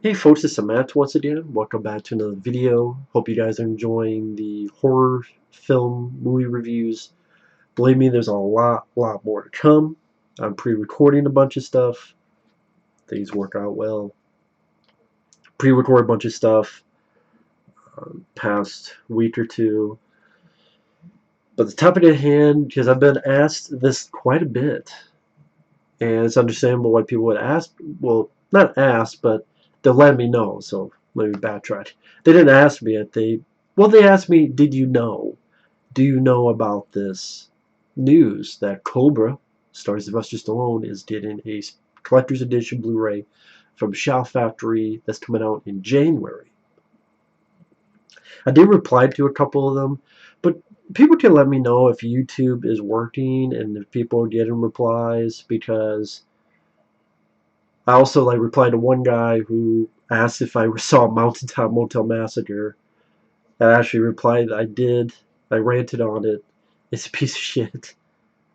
Hey folks, it's Matt once again. Welcome back to another video. Hope you guys are enjoying the horror film movie reviews. Believe me, there's a lot more to come. I'm pre-recording a bunch of stuff. Things work out well. Pre-record a bunch of stuff past week or two. But the topic at hand, because I've been asked this quite a bit, and it's understandable why people would ask. Well, not ask, but they'll let me know. So let me backtrack. They didn't ask me it. They asked me, "Did you know? Do you know about this news that Cobra, stars Sylvester Stallone, is getting a collector's edition Blu-ray from Shout Factory that's coming out in January?" I did reply to a couple of them, but people can let me know if YouTube is working and if people are getting replies, because I also replied to one guy who asked if I saw Mountain Top Motel Massacre. I actually replied I did. I ranted on it. It's a piece of shit.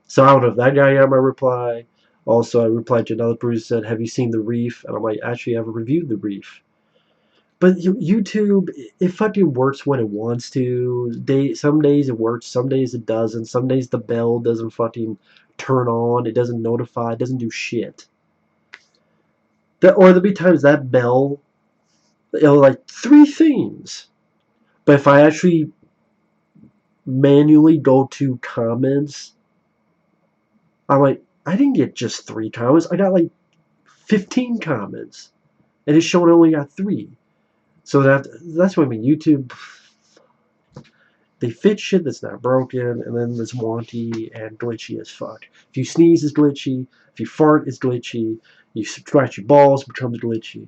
So I don't know if that guy got my reply. Also, I replied to another person who said, "Have you seen The Reef?" And I'm like, "Actually, I haven't reviewed The Reef." But YouTube, it fucking works when it wants to. Some days it works, some days it doesn't. Some days the bell doesn't fucking turn on. It doesn't notify. It doesn't do shit. Or there'll be times that bell, three things. But if I actually manually go to comments, I'm like, I didn't get just 3 comments. I got 15 comments. And it's showing I only got 3. So that's what I mean. YouTube, they fix shit that's not broken, and then it's wonky and glitchy as fuck. If you sneeze, it's glitchy. If you fart, it's glitchy. You scratch your balls, it becomes glitchy.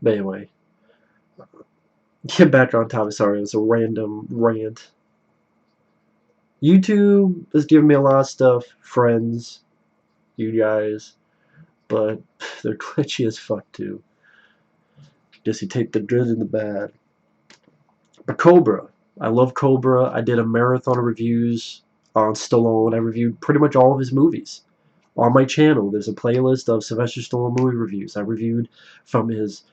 But anyway, get back on topic. Sorry, it was a random rant. YouTube has given me a lot of stuff. Friends, you guys. But they're glitchy as fuck too. Just you take the good and the bad. But Cobra. I love Cobra. I did a marathon of reviews on Stallone. I reviewed pretty much all of his movies. On my channel, there's a playlist of Sylvester Stallone movie reviews. I reviewed from his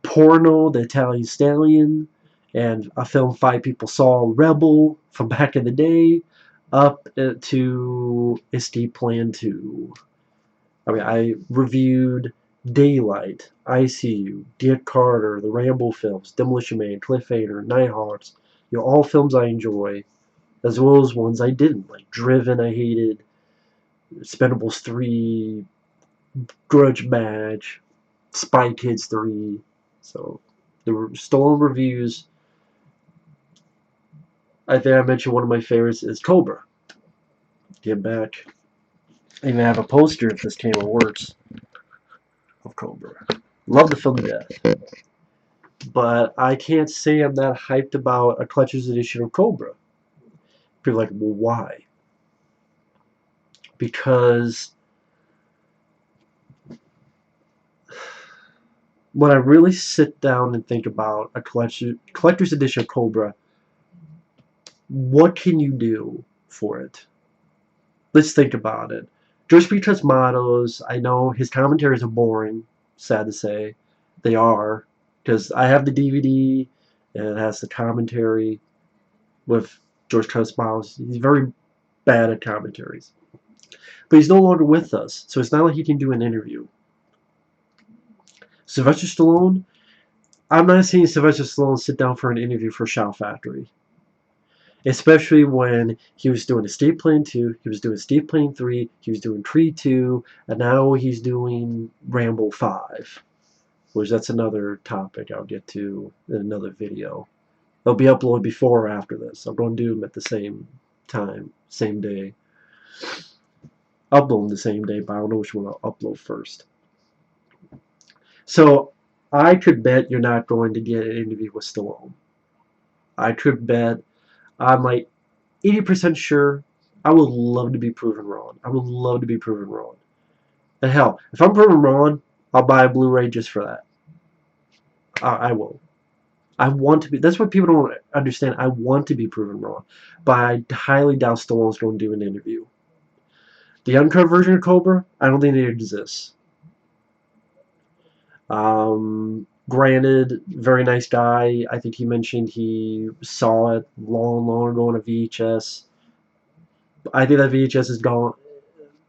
Porno, The Italian Stallion, and a film 5 people saw, Rebel, from back in the day, up to Escape Plan 2. I mean, I reviewed Daylight, ICU, Get Carter, the Rambo films, Demolition Man, Cliffhanger, Nighthawks. All films I enjoy, as well as ones I didn't. Like Driven, I hated. Expendables 3, Grudge Match, Spy Kids 3. So, the Stallone reviews, I think I mentioned one of my favorites is Cobra. Get back. I even have a poster if this camera works of Cobra. Love the film to death. But I can't say I'm that hyped about a collector's edition of Cobra. People are like, well, why? Because when I really sit down and think about a collector's edition of Cobra, what can you do for it? Let's think about it. Just because mottos, I know his commentaries are boring, sad to say. They are. Because I have the DVD, and it has the commentary with George Cosmos. He's very bad at commentaries. But he's no longer with us, so it's not like he can do an interview. Sylvester Stallone, I'm not seeing Sylvester Stallone sit down for an interview for Shout Factory. Especially when he was doing Escape Plan 2, he was doing Escape Plan 3, he was doing Creed 2, and now he's doing Rambo 5. Which that's another topic I'll get to in another video. They'll be uploaded before or after this. I'm going to do them at the same time, same day. Upload them the same day, but I don't know which one I'll upload first. So, I could bet you're not going to get an interview with Stallone. I could bet, I'm 80% sure. I would love to be proven wrong. I would love to be proven wrong. And hell, if I'm proven wrong, I'll buy a Blu-ray just for that. I will. I want to be. That's what people don't understand. I want to be proven wrong. But I highly doubt Stallone's going to do an interview. The uncut version of Cobra, I don't think it exists. Granted, very nice guy. I think he mentioned he saw it long, long ago on a VHS. I think that VHS is gone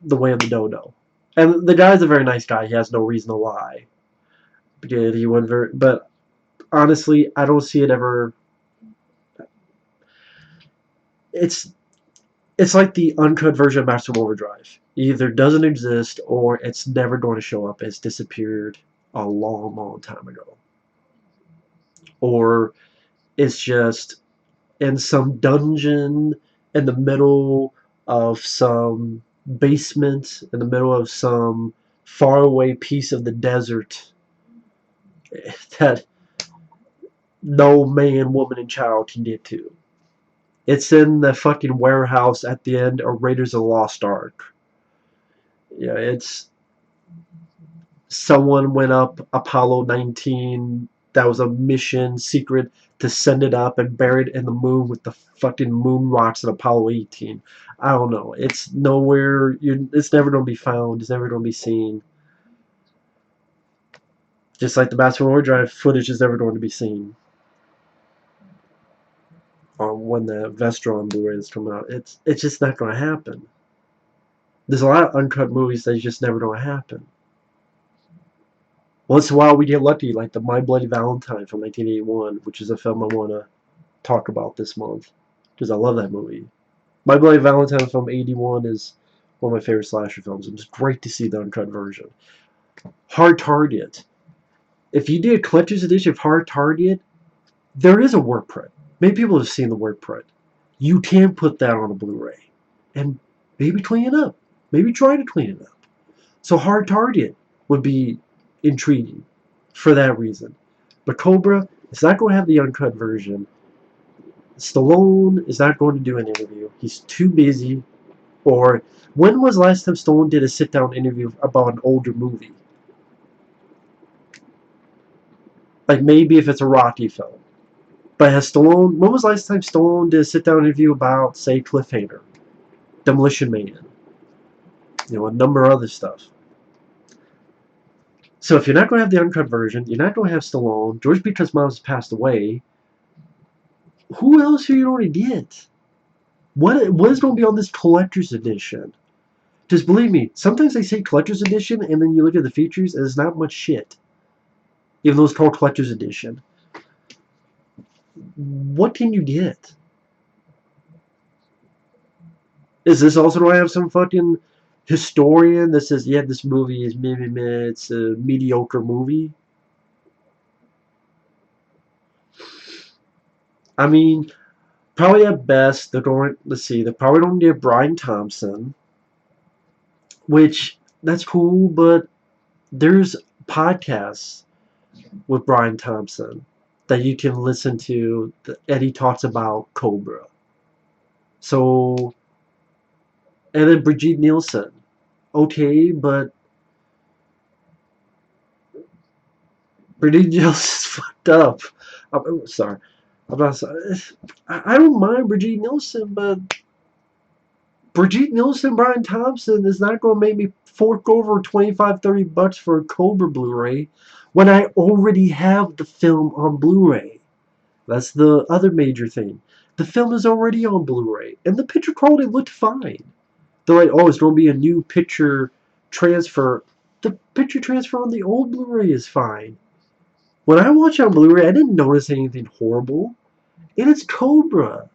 the way of the dodo. And the guy's a very nice guy. He has no reason to lie. Because he would very, but honestly, I don't see it ever. It's it's like the uncut version of Master Overdrive. It either doesn't exist or it's never going to show up. It's disappeared a long, long time ago. Or it's just in some dungeon in the middle of some basement, in the middle of some faraway piece of the desert that no man, woman, and child can get to. It's in the fucking warehouse at the end of Raiders of the Lost Ark. Yeah, it's someone went up Apollo 19. That was a mission secret to send it up and bury it in the moon with the fucking moon rocks at Apollo 18. I don't know. It's nowhere. It's never gonna be found. It's never gonna be seen. Just like the Master Overdrive footage is never going to be seen when the Vestra on Blu-ray is coming out. It's just not going to happen. There's a lot of uncut movies that just never going to happen. Once in a while, we get lucky, like the My Bloody Valentine from 1981, which is a film I want to talk about this month because I love that movie. My Bloody Valentine from '81 is one of my favorite slasher films. It was great to see the uncut version. Hard Target. If you did a collector's edition of Hard Target, there is a work print. Many people have seen the work print. You can put that on a Blu-ray and maybe clean it up. Maybe try to clean it up. So Hard Target would be intriguing for that reason. But Cobra is not going to have the uncut version. Stallone is not going to do an interview. He's too busy. Or when was the last time Stallone did a sit-down interview about an older movie? Like maybe if it's a Rocky film. But has Stallone, when was the last time Stallone did a sit-down interview about, say, Cliffhanger, Demolition Man, a number of other stuff. So if you're not going to have the uncut version, you're not going to have Stallone, George B. Cosmatos passed away, who else are you going to get? What is going to be on this collector's edition? Just believe me, sometimes they say collector's edition, and then you look at the features, and it's not much shit. Even though it's called collector's edition. What can you get? Is this also going to have some fucking historian that says, yeah, this movie is it's a mediocre movie? I mean, probably at best, they're going, let's see, they're probably going to get Brian Thompson, which, that's cool, but there's podcasts with Brian Thompson that you can listen to, and he talks about Cobra. So, and then Brigitte Nielsen. Okay, but Brigitte Nielsen's fucked up. I'm sorry. I'm not sorry. I don't mind Brigitte Nielsen, but Brigitte Nielsen, Brian Thompson is not going to make me fork over $25-$30 for a Cobra Blu-ray when I already have the film on Blu-ray. That's the other major thing. The film is already on Blu-ray, and the picture quality looked fine. They're like, oh, it's going to be a new picture transfer. The picture transfer on the old Blu-ray is fine. When I watch on Blu-ray, I didn't notice anything horrible. And it's Cobra.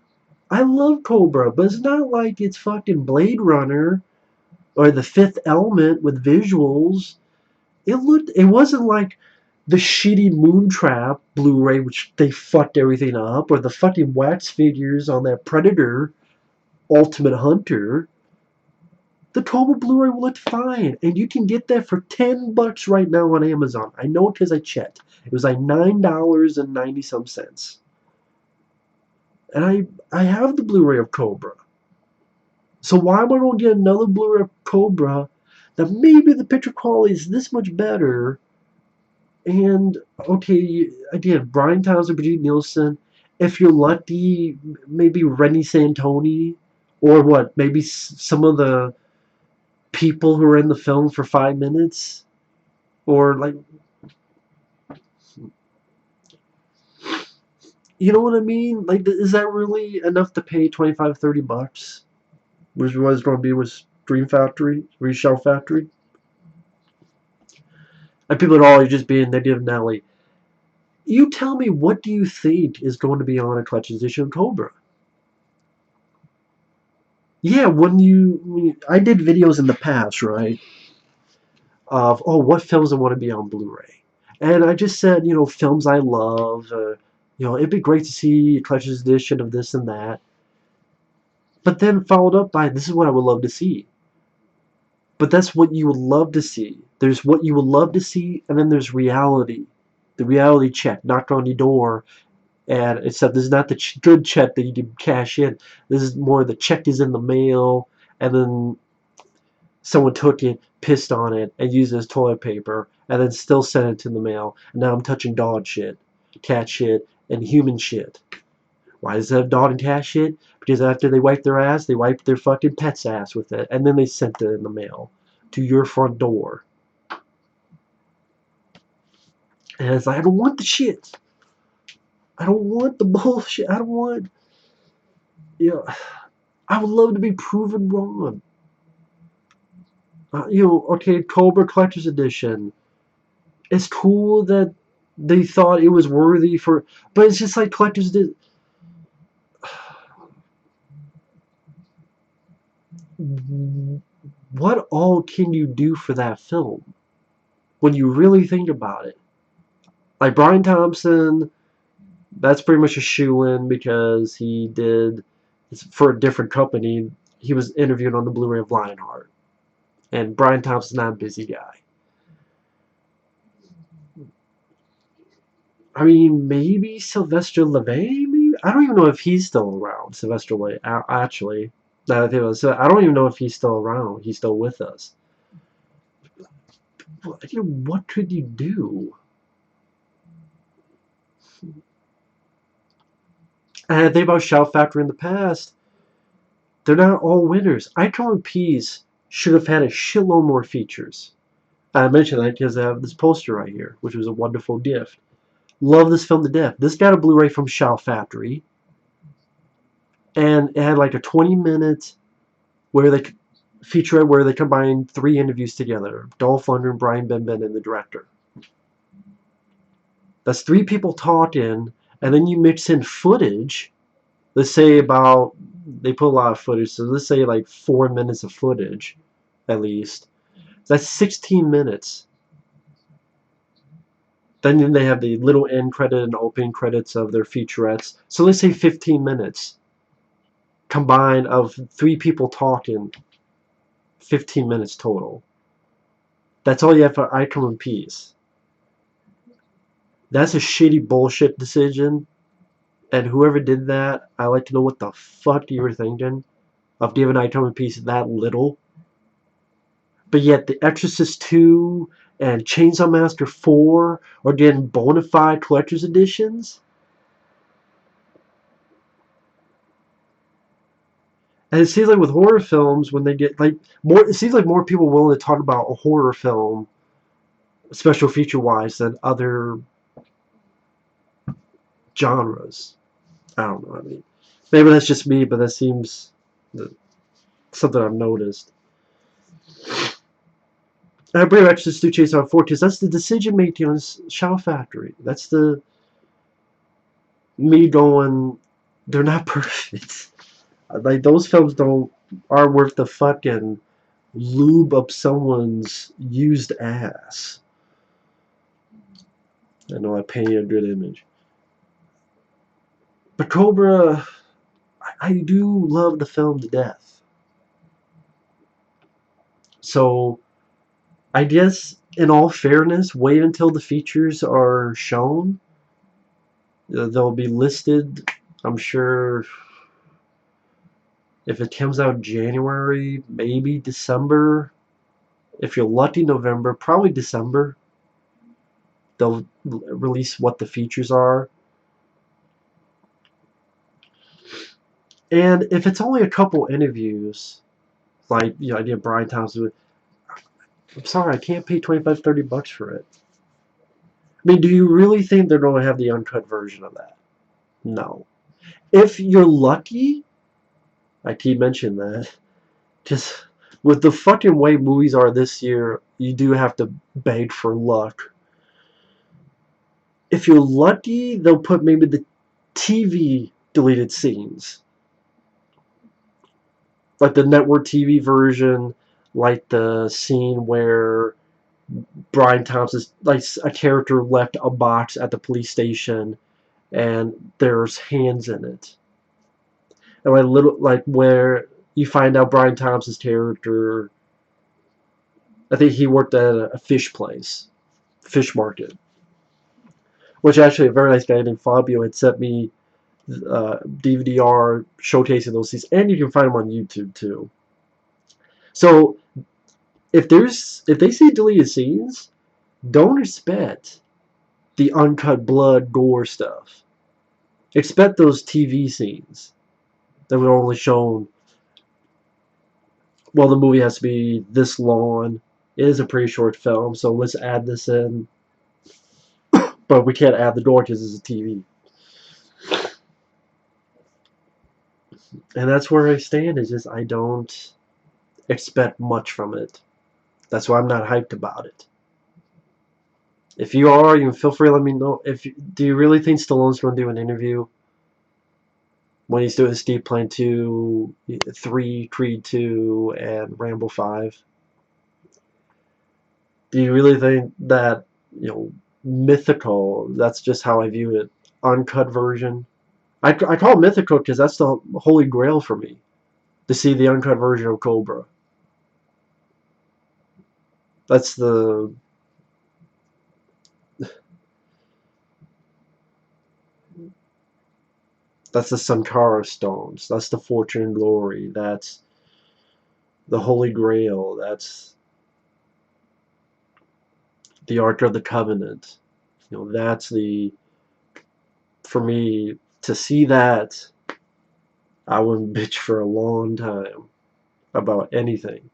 I love Cobra, but it's not like it's fucking Blade Runner or The Fifth Element with visuals. It wasn't like the shitty Moontrap Blu-ray, which they fucked everything up, or the fucking wax figures on that Predator Ultimate Hunter. The Cobra Blu-ray looked fine, and you can get that for $10 right now on Amazon. I know it because I checked. It was like $9.90 some cents. And I have the Blu-ray of Cobra. So why am I going to get another Blu-ray of Cobra that maybe the picture quality is this much better? And okay, again, Brian Townsend, Brigitte Nielsen. If you're lucky, maybe Rennie Santoni, or what? Maybe some of the people who are in the film for 5 minutes, or like You know what I mean? Like, is that really enough to pay 25, $30? Which was going to be with Dream Factory, Reshout Factory? And people are all just being negative Nelly. You tell me, what do you think is going to be on a collector's edition of Cobra? Yeah, I did videos in the past, right? Of, oh, what films I want to be on Blu-ray. And I just said, films I love. It'd be great to see a collector's edition of this and that. But then followed up by, this is what I would love to see. But that's what you would love to see. There's what you would love to see, and then there's reality. The reality check knocked on your door, and except this is not the good check that you can cash in. This is more the check is in the mail, and then someone took it, pissed on it, and used it as toilet paper, and then still sent it to the mail. And now I'm touching dog shit, cat shit, and human shit. Why does it have dog and cat shit? Because after they wipe their ass, they wipe their fucking pet's ass with it, and then they sent it in the mail to your front door. And it's like, I don't want the shit. I don't want the bullshit. I don't want, I would love to be proven wrong. Okay, Cobra Collector's Edition. It's cool that they thought it was worthy for, but it's just like Collector's Edition. What all can you do for that film when you really think about it? Like Brian Thompson, that's pretty much a shoe-in because he did, it's for a different company. He was interviewed on the Blu-ray of Lionheart. And Brian Thompson's not a busy guy. I mean, maybe Sylvester LeVay? Maybe? I don't even know if he's still around, Sylvester LeVay, actually. I don't even know if he's still around. He's still with us. What could you do? And I think about Shout Factory in the past. They're not all winners. Icon Peas should have had a shitload more features. I mentioned that because I have this poster right here, which was a wonderful gift. Love this film to death. This got a Blu-ray from Shout Factory. And it had like a 20-minute featurette where they combined 3 interviews together. Dolph Lundgren, Brian Benben, and the director. That's 3 people talking, and then you mix in footage. Let's say they put a lot of footage, so let's say like 4 minutes of footage, at least. That's 16 minutes. Then they have the little end credit and opening credits of their featurettes. So let's say 15 minutes combined of 3 people talking. 15 minutes total. That's all you have for Icon and Peace. That's a shitty bullshit decision. And whoever did that, I'd like to know what the fuck you were thinking of giving Icon and Peace that little. But yet The Exorcist 2 and Chainsaw Massacre 4 are getting bona fide collector's editions. And it seems like with horror films, when they get it seems like more people are willing to talk about a horror film, special feature wise, than other genres. I don't know. I mean, maybe that's just me, but that seems something I've noticed. I bring Exorcist 2 Chase on 4 because that's the decision making on Shout Factory. That's the me going, they're not perfect. Like, those films aren't worth the fucking lube up someone's used ass. I know I painted a good image. But Cobra, I do love the film to death. So, I guess, in all fairness, wait until the features are shown. They'll be listed, I'm sure, if it comes out January, maybe December. If you're lucky, November, probably December. They'll release what the features are. And if it's only a couple interviews, like, I did Brian Thompson, I'm sorry, I can't pay $25, $30 for it. I mean, do you really think they're going to have the uncut version of that? No. If you're lucky, I keep mentioning that, just with the fucking way movies are this year, you do have to beg for luck. If you're lucky, they'll put maybe the TV deleted scenes. Like the network TV version, like the scene where Brian Thompson's, like, a character left a box at the police station and there's hands in it. And like little, like where you find out Brian Thompson's character, I think he worked at a fish place, fish market. Which actually a very nice guy named Fabio had sent me DVD-R showcasing those scenes, and you can find them on YouTube too. So if they see deleted scenes, don't expect the uncut blood gore stuff. Expect those TV scenes that were only shown. Well, the movie has to be this long. It is a pretty short film, so let's add this in. But we can't add the gore because it's a TV. And that's where I stand. Is just I don't expect much from it. That's why I'm not hyped about it. If you are, you feel free to let me know. Do you really think Stallone's going to do an interview when he's doing Steve Plan 2, 3, Creed 2, and Rambo 5? Do you really think that, mythical, that's just how I view it, uncut version? I call it mythical because that's the holy grail for me, to see the uncut version of Cobra. That's the Sankara stones. That's the fortune and glory. That's the Holy Grail. That's the Ark of the Covenant. That's for me, to see that, I wouldn't bitch for a long time about anything.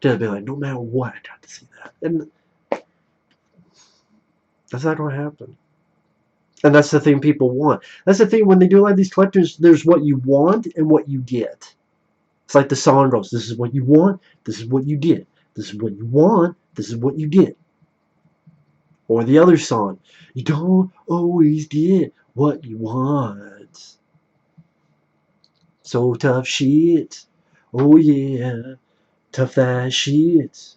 Just be like, no matter what, I got to see that. And that's not going to happen. And that's the thing people want. That's the thing when they do like these collectors, there's what you want and what you get. It's like the song goes, this is what you want, this is what you get. This is what you want, this is what you get. Or the other song, you don't always get what you want. So tough shit. Oh yeah, tough that shit.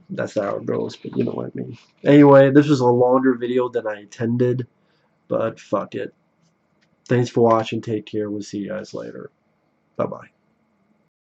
That's how it goes, but you know what I mean. Anyway, this was a longer video than I intended, but fuck it. Thanks for watching. Take care. We'll see you guys later. Bye-bye.